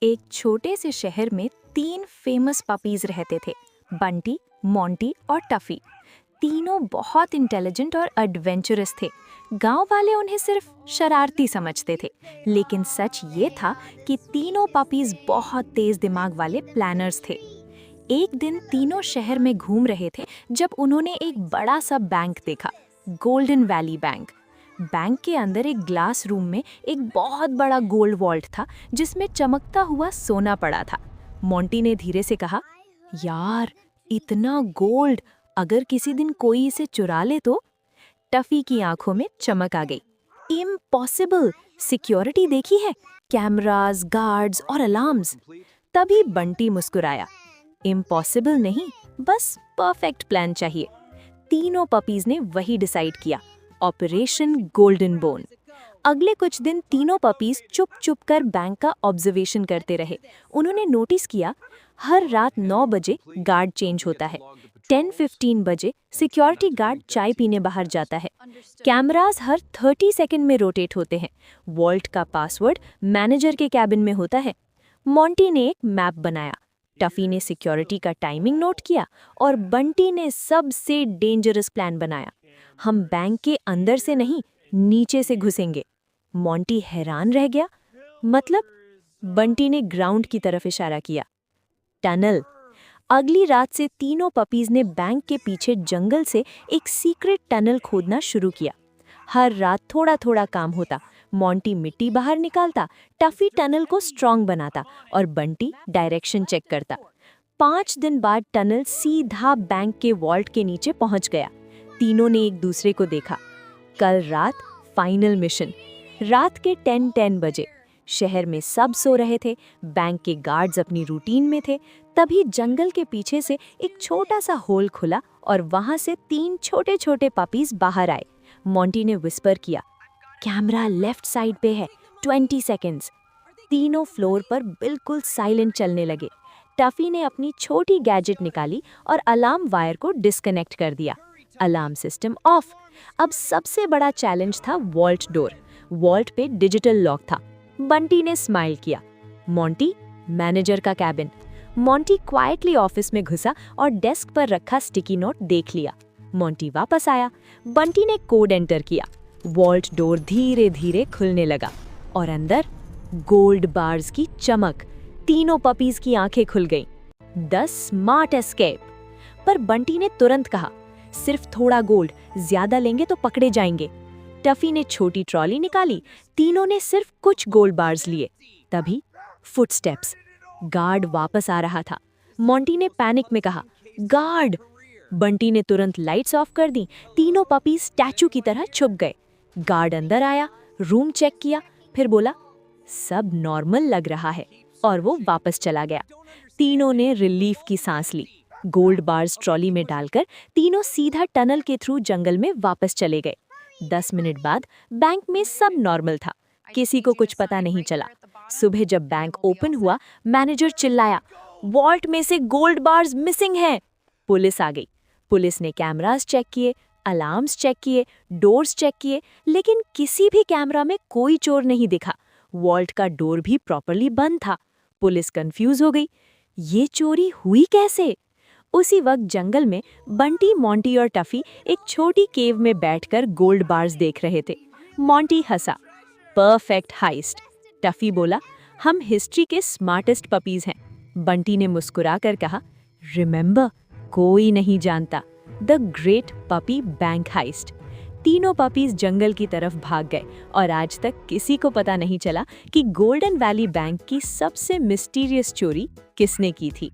एक छोटे से शहर में 3 फेमस पपीज रहते थे। बंटी, मोंटी और टफी। तीनों बहुत इंटेलिजेंट और एडवेंचरस थे। गांव वाले उन्हें सिर्फ शरारती समझते थे, लेकिन सच ये था कि तीनों पपीज बहुत तेज दिमाग वाले प्लानर्स थे। एक दिन तीनों शहर में घूम रहे थे जब उन्होंने एक बड़ा सा बैंक देखा, गोल्डन वैली बैंक। बैंक के अंदर एक ग्लास रूम में एक बहुत बड़ा गोल्ड वॉल्ट था जिसमें चमकता हुआ सोना पड़ा था। मोंटी ने धीरे से कहा, यार, इतना गोल्ड, अगर किसी दिन कोई इसे चुरा ले तो? टफी की आंखों में चमक आ गई। इम्पॉसिबल, सिक्योरिटी देखी है, कैमरास, गार्ड्स और अलार्म्स। तभी बंटी मुस्कुराया। इम्पॉसिबल नहीं, बस परफेक्ट प्लान चाहिए। तीनों पपीज ने वही डिसाइड किया, ऑपरेशन गोल्डन बोन। अगले कुछ दिन तीनों पपीज चुप कर बैंक का ऑब्जर्वेशन करते रहे। उन्होंने नोटिस किया, हर रात 9 बजे गार्ड चेंज होता है, 10:15 बजे सिक्योरिटी गार्ड चाय पीने बाहर जाता है, कैमरास हर 30 सेकंड में रोटेट होते हैं, वॉल्ट का पासवर्ड मैनेजर के कैबिन में होता है। मोंटी ने एक मैप बनाया, टफी ने सिक्योरिटी का टाइमिंग नोट किया और बंटी ने सबसे डेंजरस प्लान बनाया। हम बैंक के अंदर से नहीं, नीचे से घुसेंगे। मोंटी हैरान रह गया। मतलब? बंटी ने ग्राउंड की तरफ इशारा किया। टनल। अगली रात से तीनों पपीज ने बैंक के पीछे जंगल से एक सीक्रेट टनल खोदना शुरू किया। हर रात थोड़ा थोड़ा काम होता। मोंटी मिट्टी बाहर निकालता, टफी टनल को स्ट्रॉन्ग बनाता और बंटी डायरेक्शन चेक करता। 5 दिन बाद टनल सीधा बैंक के वॉल्ट के नीचे पहुंच गया। तीनों ने एक दूसरे को देखा। कल रात फाइनल मिशन। रात के 10:10 बजे शहर में सब सो रहे थे, बैंक के गार्ड्स अपनी रूटीन में थे। तभी जंगल के पीछे से एक छोटा सा होल खुला और वहां से 3 छोटे छोटे पपीज बाहर आए। मोंटी ने विस्पर किया, कैमरा लेफ्ट साइड पे है, 20 सेकेंड्स। तीनों फ्लोर पर बिल्कुल साइलेंट चलने लगे। टफी ने अपनी छोटी गैजेट निकाली और अलार्म वायर को डिस्कनेक्ट कर दिया। Alarm system of. अब सबसे बड़ा चैलेंज था वॉल्ट डोर। वॉल्ट पे डिजिटल लॉक था। बंटी ने स्माइल किया। मोंटी, मैनेजर का कैबिन। मोंटी क्वाइटली ऑफिस में घुसा और डेस्क पर रखा स्टिकी नोट देख लिया। मोंटी वापस आया। बंटी ने कोड एंटर किया। वॉल्ट डोर धीरे धीरे खुलने लगा और अंदर गोल्ड बार्स की चमक। तीनों पपीज की आंखें खुल गईं। 10 स्मार्ट एस्केप। पर बंटी ने तुरंत कहा, सिर्फ थोड़ा गोल्ड, ज्यादा लेंगे तो पकड़े जाएंगे। टफी ने छोटी ट्रॉली निकाली। तीनों ने सिर्फ कुछ गोल्ड बार्स लिए। तभी फुटस्टेप्स। गार्ड वापस आ रहा था। मोंटी ने पैनिक में कहा, गार्ड। बंटी ने तुरंत लाइट्स ऑफ कर दी। तीनों पपीज स्टैचू की तरह छुप गए। गार्ड अंदर आया, रूम चेक किया, फिर बोला, सब नॉर्मल लग रहा है, और वो वापस चला गया। तीनों ने रिलीफ की सांस ली। गोल्ड बार्स ट्रॉली में डालकर तीनों सीधा टनल के थ्रू जंगल में वापस चले गए। 10 मिनट बाद बैंक में सब नॉर्मल था। किसी को कुछ पता नहीं चला। सुबह जब बैंक ओपन हुआ, मैनेजर चिल्लाया, वॉल्ट में से गोल्ड बार्स मिसिंग हैं। पुलिस आ गई। पुलिस ने कैमरास चेक किए, अलार्म्स चेक किए, डोर्स चेक किए, लेकिन किसी भी कैमरा में कोई चोर नहीं दिखा। वॉल्ट का डोर भी प्रॉपर्ली बंद था। पुलिस कंफ्यूज हो गई, ये चोरी हुई कैसे? उसी वक्त जंगल में बंटी, मोंटी और टफी एक छोटी केव में बैठकर गोल्ड बार्स देख रहे थे। मोंटी हंसा, परफेक्ट हाइस्ट। टफी बोला, हम हिस्ट्री के स्मार्टेस्ट पपीज हैं। बंटी ने मुस्कुराकर कहा, रिमेंबर, कोई नहीं जानता, the great puppy bank heist. तीनों पपीज जंगल की तरफ भाग गए और आज तक किसी को पता नहीं चला कि गोल्डन वैली बैंक की सबसे मिस्टीरियस चोरी किसने की थी।